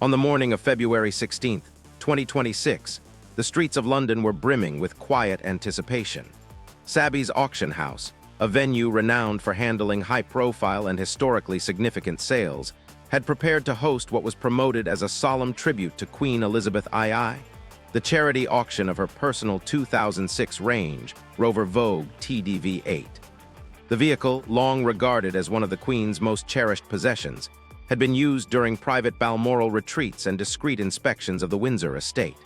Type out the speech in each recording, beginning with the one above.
On the morning of February 16, 2026, the streets of London were brimming with quiet anticipation. Sabby's Auction House, a venue renowned for handling high-profile and historically significant sales, had prepared to host what was promoted as a solemn tribute to Queen Elizabeth II, the charity auction of her personal 2006 Range Rover Vogue TDV-8. The vehicle, long regarded as one of the Queen's most cherished possessions, had been used during private Balmoral retreats and discreet inspections of the Windsor estate.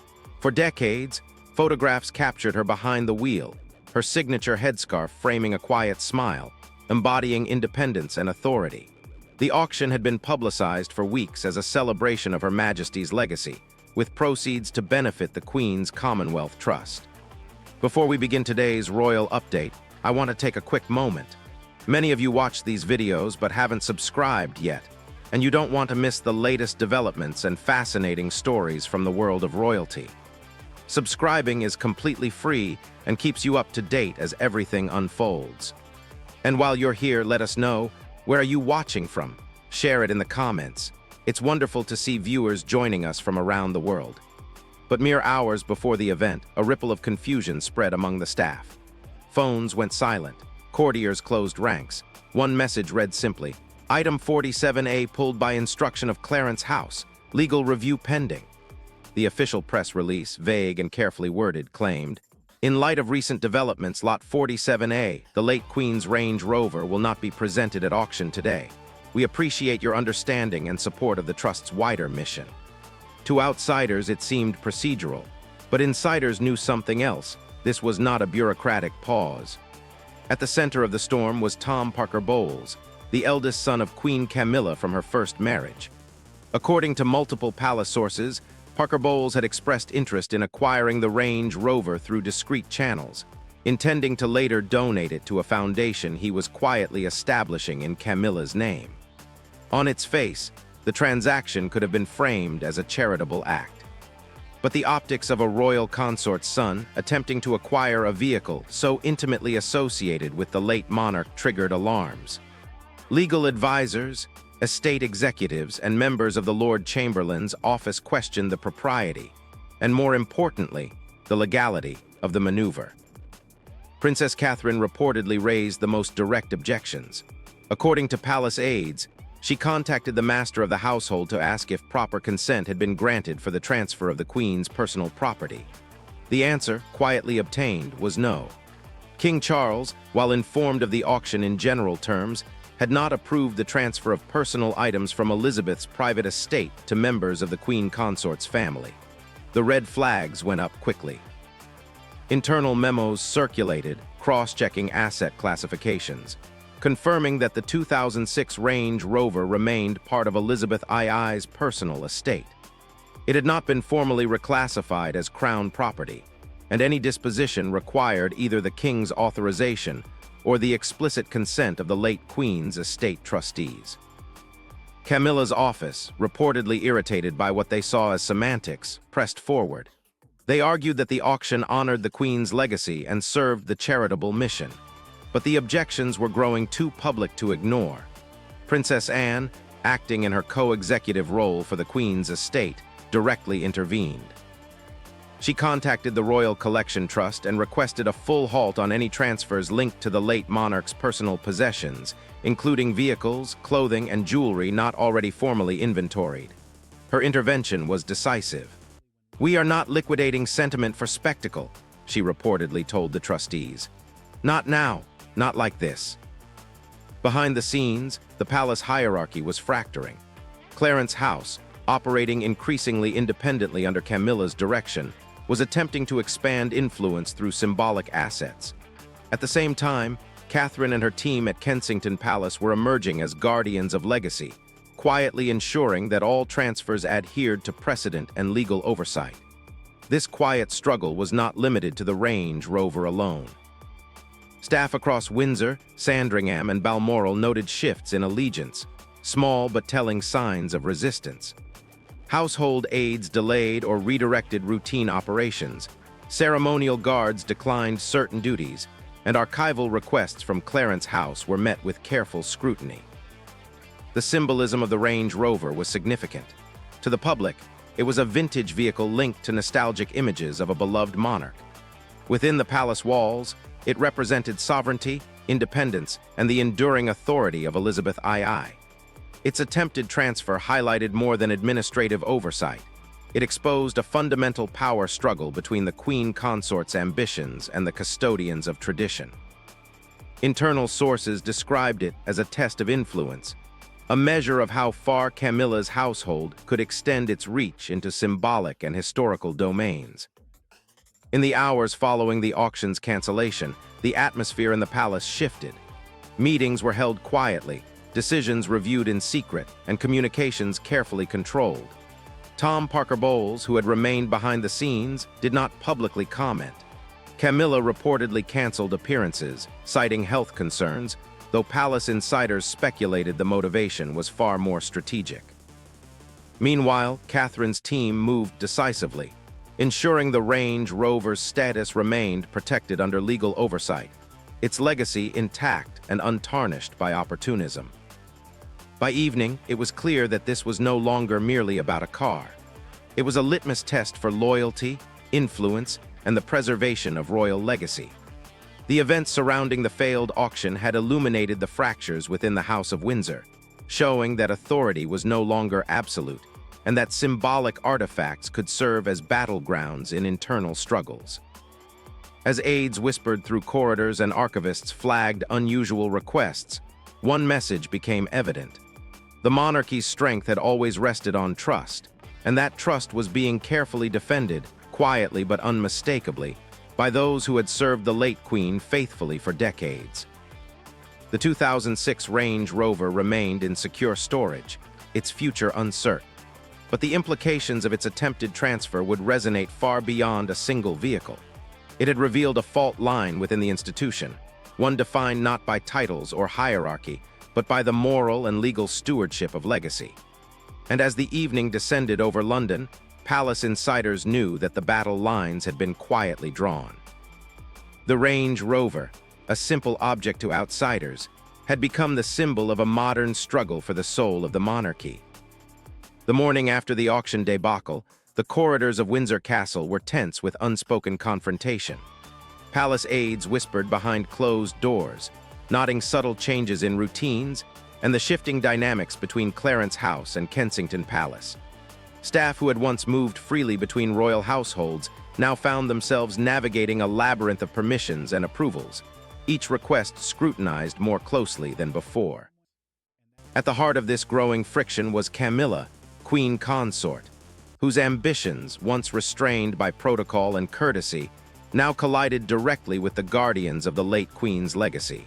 For decades, photographs captured her behind the wheel, her signature headscarf framing a quiet smile, embodying independence and authority. The auction had been publicized for weeks as a celebration of Her Majesty's legacy, with proceeds to benefit the Queen's Commonwealth Trust. Before we begin today's royal update, I want to take a quick moment. Many of you watch these videos but haven't subscribed yet, and you don't want to miss the latest developments and fascinating stories from the world of royalty. Subscribing is completely free and keeps you up to date as everything unfolds. And while you're here, let us know, where are you watching from? Share it in the comments. It's wonderful to see viewers joining us from around the world. But mere hours before the event, a ripple of confusion spread among the staff. Phones went silent. Courtiers closed ranks. One message read simply, "Item 47A pulled by instruction of Clarence House. Legal review pending." The official press release, vague and carefully worded, claimed, "In light of recent developments, Lot 47A, the late Queen's Range Rover, will not be presented at auction today. We appreciate your understanding and support of the Trust's wider mission." To outsiders, it seemed procedural, but insiders knew something else. This was not a bureaucratic pause. At the center of the storm was Tom Parker Bowles, the eldest son of Queen Camilla from her first marriage. According to multiple palace sources, Parker Bowles had expressed interest in acquiring the Range Rover through discreet channels, intending to later donate it to a foundation he was quietly establishing in Camilla's name. On its face, the transaction could have been framed as a charitable act. But the optics of a royal consort's son attempting to acquire a vehicle so intimately associated with the late monarch triggered alarms. Legal advisors, estate executives, and members of the Lord Chamberlain's office questioned the propriety, and more importantly, the legality of the maneuver. Princess Catherine reportedly raised the most direct objections. According to palace aides, she contacted the master of the household to ask if proper consent had been granted for the transfer of the Queen's personal property. The answer, quietly obtained, was no. King Charles, while informed of the auction in general terms, had not approved the transfer of personal items from Elizabeth's private estate to members of the Queen Consort's family. The red flags went up quickly. Internal memos circulated, cross-checking asset classifications, confirming that the 2006 Range Rover remained part of Elizabeth II's personal estate. It had not been formally reclassified as Crown property, and any disposition required either the King's authorization or the explicit consent of the late Queen's estate trustees. Camilla's office, reportedly irritated by what they saw as semantics, pressed forward. They argued that the auction honored the Queen's legacy and served the charitable mission. But the objections were growing too public to ignore. Princess Anne, acting in her co-executive role for the Queen's estate, directly intervened. She contacted the Royal Collection Trust and requested a full halt on any transfers linked to the late monarch's personal possessions, including vehicles, clothing, and jewelry not already formally inventoried. Her intervention was decisive. "We are not liquidating sentiment for spectacle," she reportedly told the trustees. "Not now, not like this." Behind the scenes, the palace hierarchy was fracturing. Clarence House, operating increasingly independently under Camilla's direction, was attempting to expand influence through symbolic assets. At the same time, Catherine and her team at Kensington Palace were emerging as guardians of legacy, quietly ensuring that all transfers adhered to precedent and legal oversight. This quiet struggle was not limited to the Range Rover alone. Staff across Windsor, Sandringham, and Balmoral noted shifts in allegiance, small but telling signs of resistance. Household aides delayed or redirected routine operations, ceremonial guards declined certain duties, and archival requests from Clarence House were met with careful scrutiny. The symbolism of the Range Rover was significant. To the public, it was a vintage vehicle linked to nostalgic images of a beloved monarch. Within the palace walls, it represented sovereignty, independence, and the enduring authority of Elizabeth II. Its attempted transfer highlighted more than administrative oversight. It exposed a fundamental power struggle between the queen consort's ambitions and the custodians of tradition. Internal sources described it as a test of influence, a measure of how far Camilla's household could extend its reach into symbolic and historical domains. In the hours following the auction's cancellation, the atmosphere in the palace shifted. Meetings were held quietly, decisions reviewed in secret, and communications carefully controlled. Tom Parker Bowles, who had remained behind the scenes, did not publicly comment. Camilla reportedly canceled appearances, citing health concerns, though palace insiders speculated the motivation was far more strategic. Meanwhile, Catherine's team moved decisively, ensuring the Range Rover's status remained protected under legal oversight, its legacy intact and untarnished by opportunism. By evening, it was clear that this was no longer merely about a car. It was a litmus test for loyalty, influence, and the preservation of royal legacy. The events surrounding the failed auction had illuminated the fractures within the House of Windsor, showing that authority was no longer absolute, and that symbolic artifacts could serve as battlegrounds in internal struggles. As aides whispered through corridors and archivists flagged unusual requests, one message became evident. The monarchy's strength had always rested on trust, and that trust was being carefully defended, quietly but unmistakably, by those who had served the late queen faithfully for decades. The 2006 Range Rover remained in secure storage, its future uncertain. But the implications of its attempted transfer would resonate far beyond a single vehicle. It had revealed a fault line within the institution, one defined not by titles or hierarchy, but by the moral and legal stewardship of legacy. And as the evening descended over London, palace insiders knew that the battle lines had been quietly drawn. The Range Rover, a simple object to outsiders, had become the symbol of a modern struggle for the soul of the monarchy. The morning after the auction debacle, the corridors of Windsor Castle were tense with unspoken confrontation. Palace aides whispered behind closed doors, noting subtle changes in routines and the shifting dynamics between Clarence House and Kensington Palace. Staff who had once moved freely between royal households now found themselves navigating a labyrinth of permissions and approvals, each request scrutinized more closely than before. At the heart of this growing friction was Camilla, queen consort, whose ambitions, once restrained by protocol and courtesy, now collided directly with the guardians of the late queen's legacy.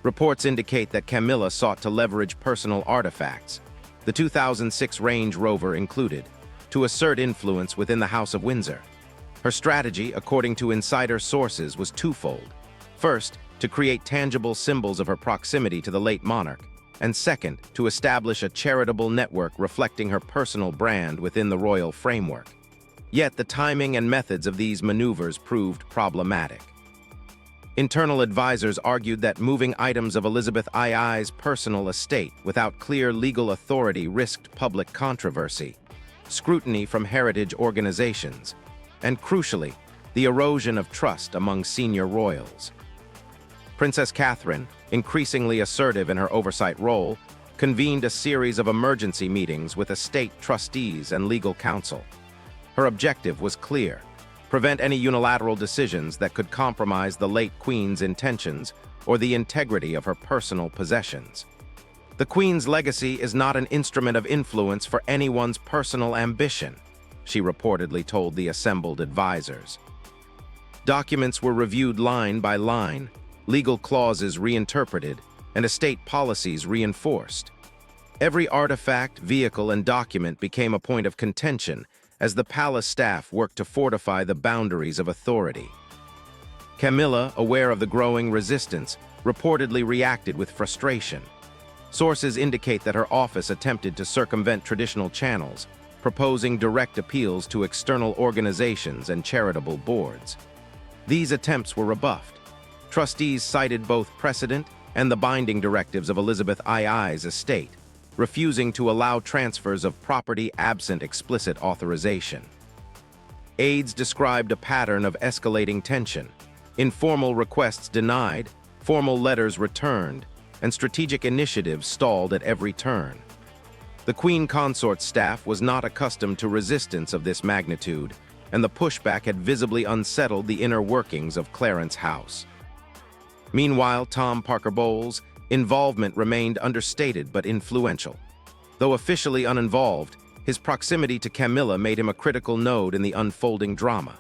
Reports indicate that Camilla sought to leverage personal artifacts, the 2006 Range Rover included, to assert influence within the House of Windsor. Her strategy, according to insider sources, was twofold. First, to create tangible symbols of her proximity to the late monarch, and second, to establish a charitable network reflecting her personal brand within the royal framework. Yet the timing and methods of these maneuvers proved problematic. Internal advisors argued that moving items of Elizabeth II's personal estate without clear legal authority risked public controversy, scrutiny from heritage organizations, and crucially, the erosion of trust among senior royals. Princess Catherine, increasingly assertive in her oversight role, convened a series of emergency meetings with estate trustees and legal counsel. Her objective was clear: prevent any unilateral decisions that could compromise the late queen's intentions or the integrity of her personal possessions. The queen's legacy is not an instrument of influence for anyone's personal ambition, she reportedly told the assembled advisors. Documents were reviewed line by line, legal clauses reinterpreted, and estate policies reinforced. Every artifact, vehicle, and document became a point of contention as the palace staff worked to fortify the boundaries of authority. Camilla, aware of the growing resistance, reportedly reacted with frustration. Sources indicate that her office attempted to circumvent traditional channels, proposing direct appeals to external organizations and charitable boards. These attempts were rebuffed. Trustees cited both precedent and the binding directives of Elizabeth II's estate, refusing to allow transfers of property absent explicit authorization. Aides described a pattern of escalating tension, informal requests denied, formal letters returned, and strategic initiatives stalled at every turn. The Queen Consort's staff was not accustomed to resistance of this magnitude, and the pushback had visibly unsettled the inner workings of Clarence House. Meanwhile, Tom Parker Bowles' involvement remained understated but influential. Though officially uninvolved, his proximity to Camilla made him a critical node in the unfolding drama.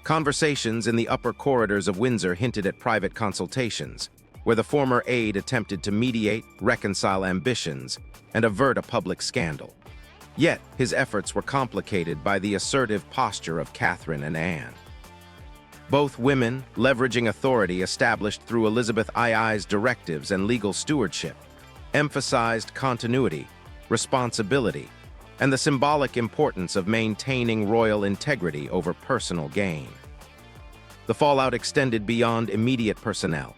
Conversations in the upper corridors of Windsor hinted at private consultations, where the former aide attempted to mediate, reconcile ambitions, and avert a public scandal. Yet, his efforts were complicated by the assertive posture of Catherine and Anne. Both women, leveraging authority established through Elizabeth II's directives and legal stewardship, emphasized continuity, responsibility, and the symbolic importance of maintaining royal integrity over personal gain. The fallout extended beyond immediate personnel.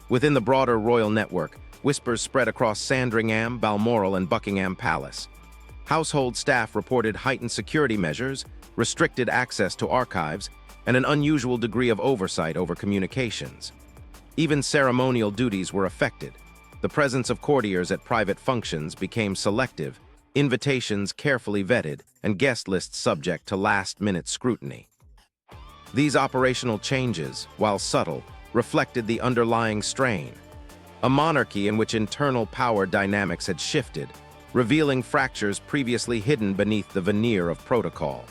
Within the broader royal network, whispers spread across Sandringham, Balmoral, and Buckingham Palace. Household staff reported heightened security measures, restricted access to archives, and an unusual degree of oversight over communications. Even ceremonial duties were affected. The presence of courtiers at private functions became selective, invitations carefully vetted, and guest lists subject to last-minute scrutiny. These operational changes, while subtle, reflected the underlying strain, a monarchy in which internal power dynamics had shifted, revealing fractures previously hidden beneath the veneer of protocol.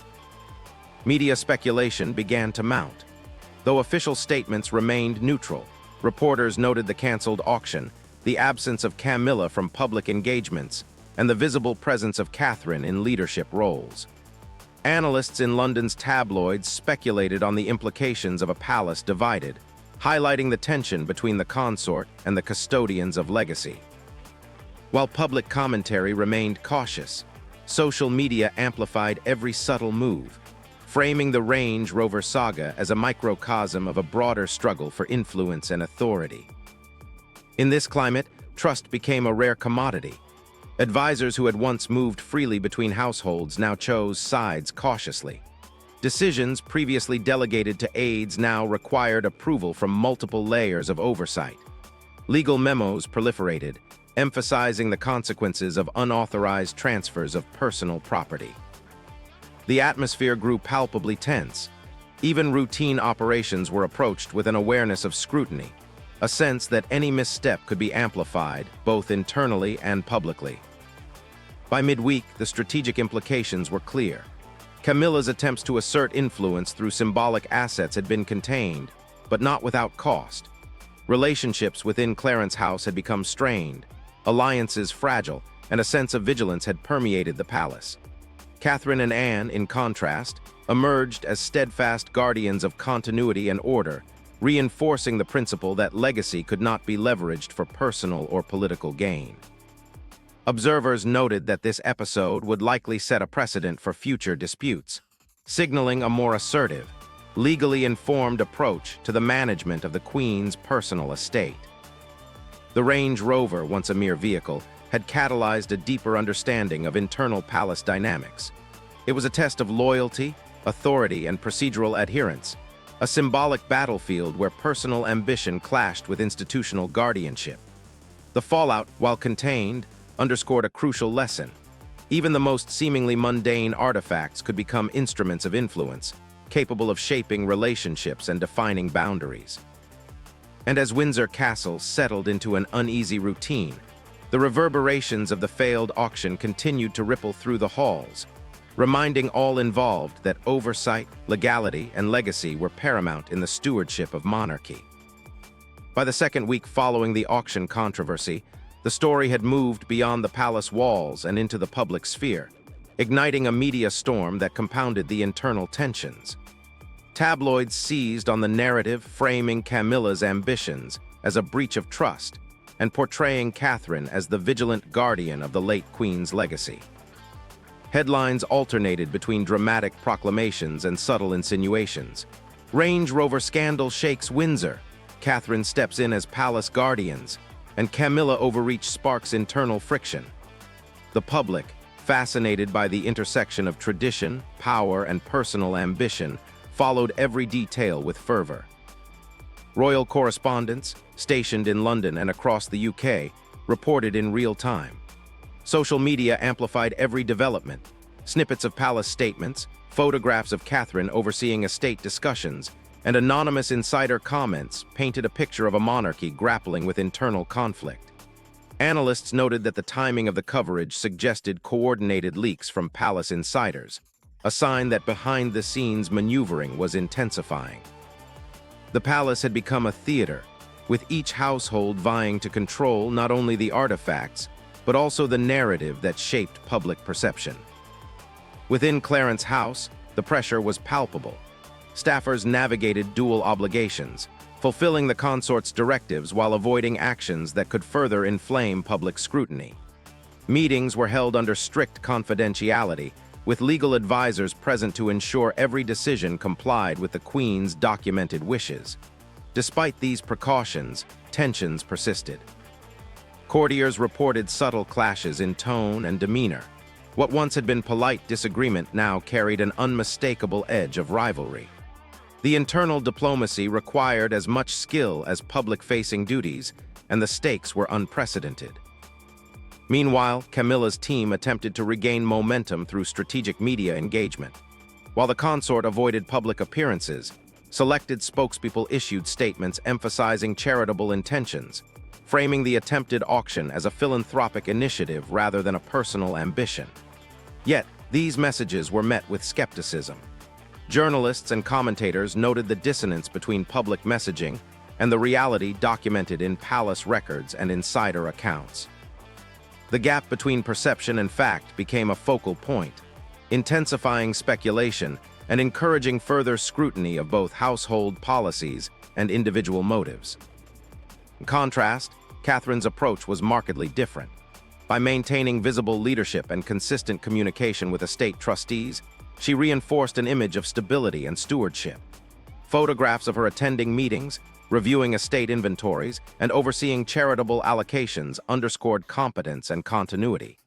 Media speculation began to mount. Though official statements remained neutral, reporters noted the canceled auction, the absence of Camilla from public engagements, and the visible presence of Catherine in leadership roles. Analysts in London's tabloids speculated on the implications of a palace divided, highlighting the tension between the consort and the custodians of legacy. While public commentary remained cautious, social media amplified every subtle move, framing the Range Rover saga as a microcosm of a broader struggle for influence and authority. In this climate, trust became a rare commodity. Advisors who had once moved freely between households now chose sides cautiously. Decisions previously delegated to aides now required approval from multiple layers of oversight. Legal memos proliferated, emphasizing the consequences of unauthorized transfers of personal property. The atmosphere grew palpably tense. Even routine operations were approached with an awareness of scrutiny, a sense that any misstep could be amplified, both internally and publicly. By midweek, the strategic implications were clear. Camilla's attempts to assert influence through symbolic assets had been contained, but not without cost. Relationships within Clarence House had become strained, alliances fragile, and a sense of vigilance had permeated the palace. Catherine and Anne, in contrast, emerged as steadfast guardians of continuity and order, reinforcing the principle that legacy could not be leveraged for personal or political gain. Observers noted that this episode would likely set a precedent for future disputes, signaling a more assertive, legally informed approach to the management of the Queen's personal estate. The Range Rover, once a mere vehicle, had catalyzed a deeper understanding of internal palace dynamics. It was a test of loyalty, authority, and procedural adherence, a symbolic battlefield where personal ambition clashed with institutional guardianship. The fallout, while contained, underscored a crucial lesson. Even the most seemingly mundane artifacts could become instruments of influence, capable of shaping relationships and defining boundaries. And as Windsor Castle settled into an uneasy routine, the reverberations of the failed auction continued to ripple through the halls, reminding all involved that oversight, legality, and legacy were paramount in the stewardship of monarchy. By the second week following the auction controversy, the story had moved beyond the palace walls and into the public sphere, igniting a media storm that compounded the internal tensions. Tabloids seized on the narrative framing Camilla's ambitions as a breach of trust and portraying Catherine as the vigilant guardian of the late Queen's legacy. Headlines alternated between dramatic proclamations and subtle insinuations. Range Rover scandal shakes Windsor, Catherine steps in as palace guardians, and Camilla overreach sparks internal friction. The public, fascinated by the intersection of tradition, power, and personal ambition, followed every detail with fervor. Royal correspondents, stationed in London and across the UK, reported in real time. Social media amplified every development. Snippets of palace statements, photographs of Catherine overseeing estate discussions, and anonymous insider comments painted a picture of a monarchy grappling with internal conflict. Analysts noted that the timing of the coverage suggested coordinated leaks from palace insiders, a sign that behind-the-scenes maneuvering was intensifying. The palace had become a theater, with each household vying to control not only the artifacts, but also the narrative that shaped public perception. Within Clarence's house, the pressure was palpable. Staffers navigated dual obligations, fulfilling the consort's directives while avoiding actions that could further inflame public scrutiny. Meetings were held under strict confidentiality, with legal advisors present to ensure every decision complied with the Queen's documented wishes. Despite these precautions, tensions persisted. Courtiers reported subtle clashes in tone and demeanor. What once had been polite disagreement now carried an unmistakable edge of rivalry. The internal diplomacy required as much skill as public-facing duties, and the stakes were unprecedented. Meanwhile, Camilla's team attempted to regain momentum through strategic media engagement. While the consort avoided public appearances, selected spokespeople issued statements emphasizing charitable intentions, framing the attempted auction as a philanthropic initiative rather than a personal ambition. Yet, these messages were met with skepticism. Journalists and commentators noted the dissonance between public messaging and the reality documented in palace records and insider accounts. The gap between perception and fact became a focal point, intensifying speculation and encouraging further scrutiny of both household policies and individual motives. In contrast, Catherine's approach was markedly different. By maintaining visible leadership and consistent communication with estate trustees, she reinforced an image of stability and stewardship. Photographs of her attending meetings, reviewing estate inventories, and overseeing charitable allocations underscored competence and continuity.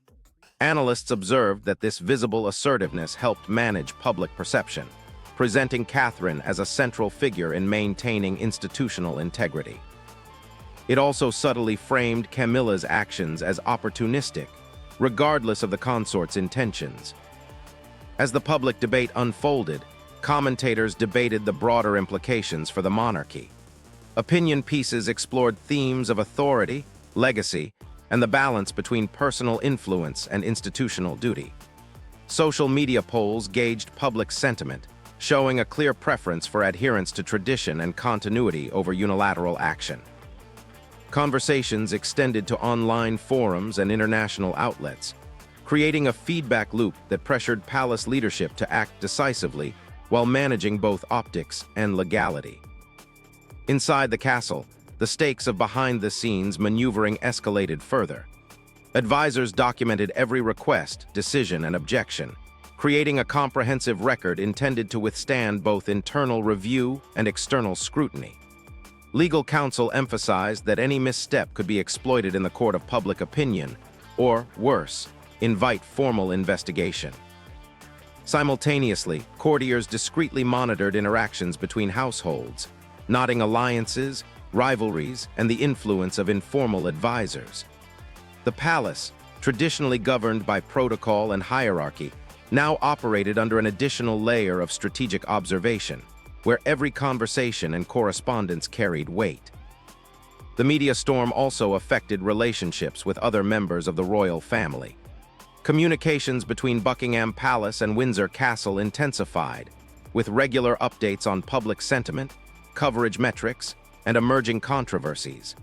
Analysts observed that this visible assertiveness helped manage public perception, presenting Catherine as a central figure in maintaining institutional integrity. It also subtly framed Camilla's actions as opportunistic, regardless of the consort's intentions. As the public debate unfolded, commentators debated the broader implications for the monarchy. Opinion pieces explored themes of authority, legacy, and the balance between personal influence and institutional duty. Social media polls gauged public sentiment, showing a clear preference for adherence to tradition and continuity over unilateral action. Conversations extended to online forums and international outlets, creating a feedback loop that pressured palace leadership to act decisively while managing both optics and legality. Inside the castle, the stakes of behind-the-scenes maneuvering escalated further. Advisors documented every request, decision, and objection, creating a comprehensive record intended to withstand both internal review and external scrutiny. Legal counsel emphasized that any misstep could be exploited in the court of public opinion, or, worse, invite formal investigation. Simultaneously, courtiers discreetly monitored interactions between households, noting alliances, rivalries, and the influence of informal advisors. The palace, traditionally governed by protocol and hierarchy, now operated under an additional layer of strategic observation, where every conversation and correspondence carried weight. The media storm also affected relationships with other members of the royal family. Communications between Buckingham Palace and Windsor Castle intensified, with regular updates on public sentiment, coverage metrics, and emerging controversies.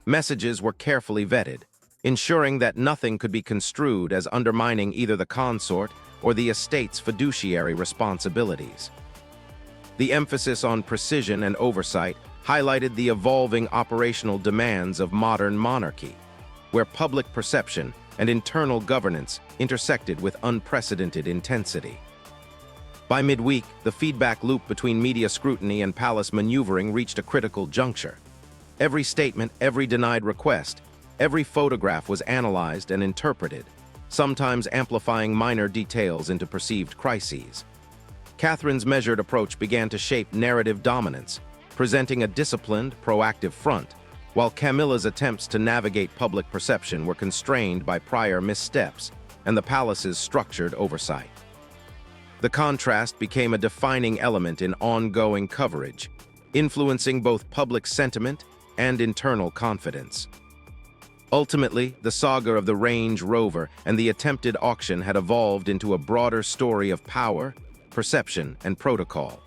Messages were carefully vetted, ensuring that nothing could be construed as undermining either the consort or the estate's fiduciary responsibilities. The emphasis on precision and oversight highlighted the evolving operational demands of modern monarchy, where public perception and internal governance intersected with unprecedented intensity. By midweek, the feedback loop between media scrutiny and palace maneuvering reached a critical juncture. Every statement, every denied request, every photograph was analyzed and interpreted, sometimes amplifying minor details into perceived crises. Catherine's measured approach began to shape narrative dominance, presenting a disciplined, proactive front, while Camilla's attempts to navigate public perception were constrained by prior missteps and the palace's structured oversight. The contrast became a defining element in ongoing coverage, influencing both public sentiment and internal confidence. Ultimately, the saga of the Range Rover and the attempted auction had evolved into a broader story of power, perception, and protocol.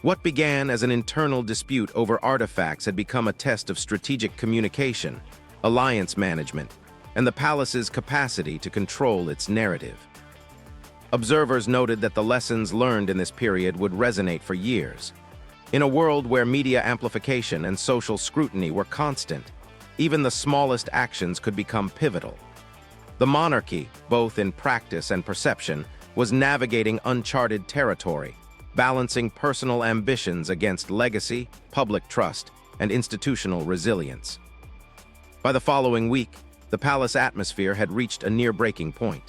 What began as an internal dispute over artifacts had become a test of strategic communication, alliance management, and the palace's capacity to control its narrative. Observers noted that the lessons learned in this period would resonate for years. In a world where media amplification and social scrutiny were constant, even the smallest actions could become pivotal. The monarchy, both in practice and perception, was navigating uncharted territory, balancing personal ambitions against legacy, public trust, and institutional resilience. By the following week, the palace atmosphere had reached a near-breaking point.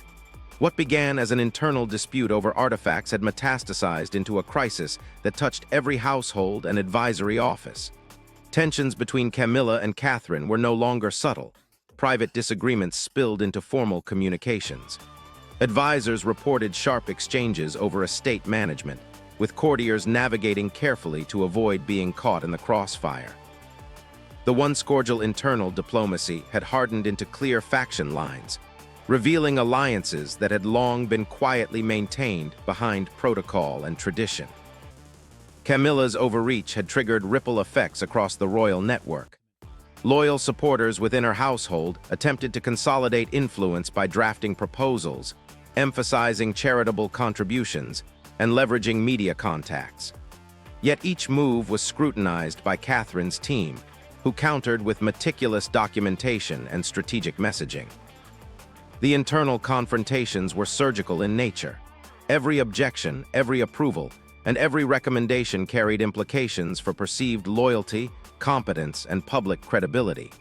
What began as an internal dispute over artifacts had metastasized into a crisis that touched every household and advisory office. Tensions between Camilla and Catherine were no longer subtle. Private disagreements spilled into formal communications. Advisors reported sharp exchanges over estate management, with courtiers navigating carefully to avoid being caught in the crossfire. The once cordial internal diplomacy had hardened into clear faction lines, revealing alliances that had long been quietly maintained behind protocol and tradition. Camilla's overreach had triggered ripple effects across the royal network. Loyal supporters within her household attempted to consolidate influence by drafting proposals, emphasizing charitable contributions, and leveraging media contacts. Yet each move was scrutinized by Catherine's team, who countered with meticulous documentation and strategic messaging. The internal confrontations were surgical in nature. Every objection, every approval, and every recommendation carried implications for perceived loyalty, competence, and public credibility.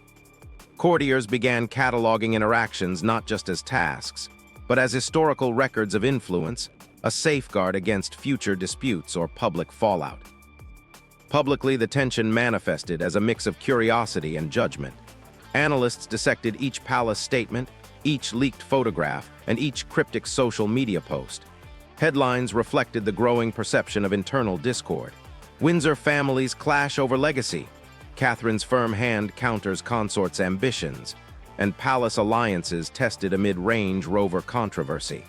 Courtiers began cataloging interactions not just as tasks, but as historical records of influence, a safeguard against future disputes or public fallout. Publicly, the tension manifested as a mix of curiosity and judgment. Analysts dissected each palace statement, each leaked photograph, and each cryptic social media post. Headlines reflected the growing perception of internal discord. Windsor families clash over legacy. Catherine's firm hand counters consort's ambitions, and palace alliances tested amid Range Rover controversy.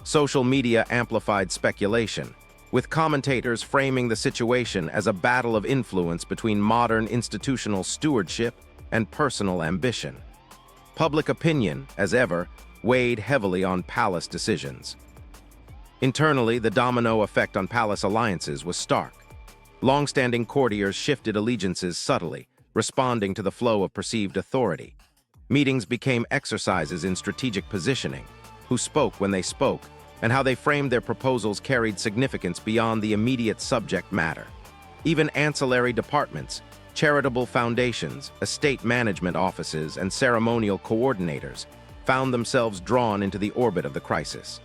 Social media amplified speculation, with commentators framing the situation as a battle of influence between modern institutional stewardship and personal ambition. Public opinion, as ever, weighed heavily on palace decisions. Internally, the domino effect on palace alliances was stark. Long-standing courtiers shifted allegiances subtly, responding to the flow of perceived authority. Meetings became exercises in strategic positioning, who spoke when they spoke, and how they framed their proposals carried significance beyond the immediate subject matter. Even ancillary departments, charitable foundations, estate management offices, and ceremonial coordinators found themselves drawn into the orbit of the crisis.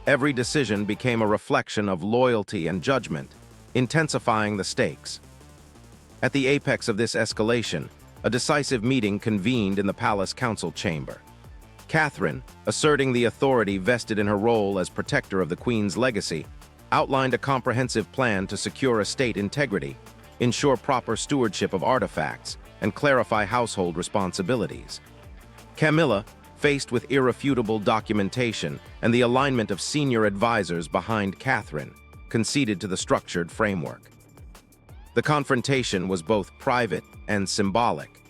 Every decision became a reflection of loyalty and judgment, intensifying the stakes. At the apex of this escalation, a decisive meeting convened in the palace council chamber. Catherine, asserting the authority vested in her role as protector of the Queen's legacy, outlined a comprehensive plan to secure estate integrity, ensure proper stewardship of artifacts, and clarify household responsibilities. Camilla, faced with irrefutable documentation and the alignment of senior advisors behind Catherine, conceded to the structured framework. The confrontation was both private and symbolic,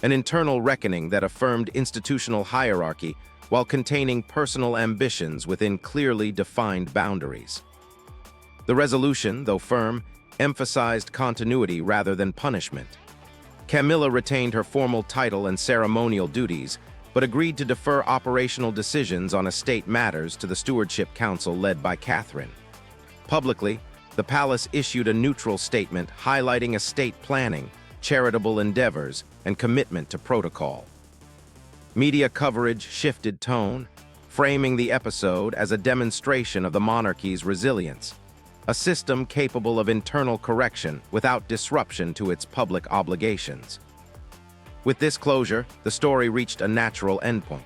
an internal reckoning that affirmed institutional hierarchy while containing personal ambitions within clearly defined boundaries. The resolution, though firm, emphasized continuity rather than punishment. Camilla retained her formal title and ceremonial duties, but agreed to defer operational decisions on estate matters to the Stewardship Council led by Catherine. Publicly, the palace issued a neutral statement highlighting estate planning, charitable endeavors, and commitment to protocol. Media coverage shifted tone, framing the episode as a demonstration of the monarchy's resilience, a system capable of internal correction without disruption to its public obligations. With this closure, the story reached a natural endpoint.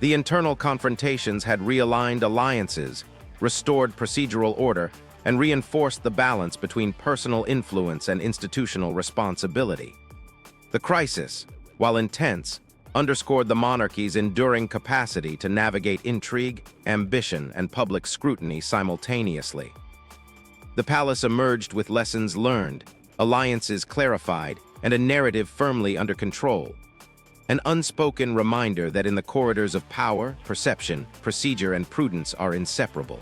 The internal confrontations had realigned alliances, restored procedural order, and reinforced the balance between personal influence and institutional responsibility. The crisis, while intense, underscored the monarchy's enduring capacity to navigate intrigue, ambition, and public scrutiny simultaneously. The palace emerged with lessons learned, alliances clarified, and a narrative firmly under control. An unspoken reminder that in the corridors of power, perception, procedure, and prudence are inseparable.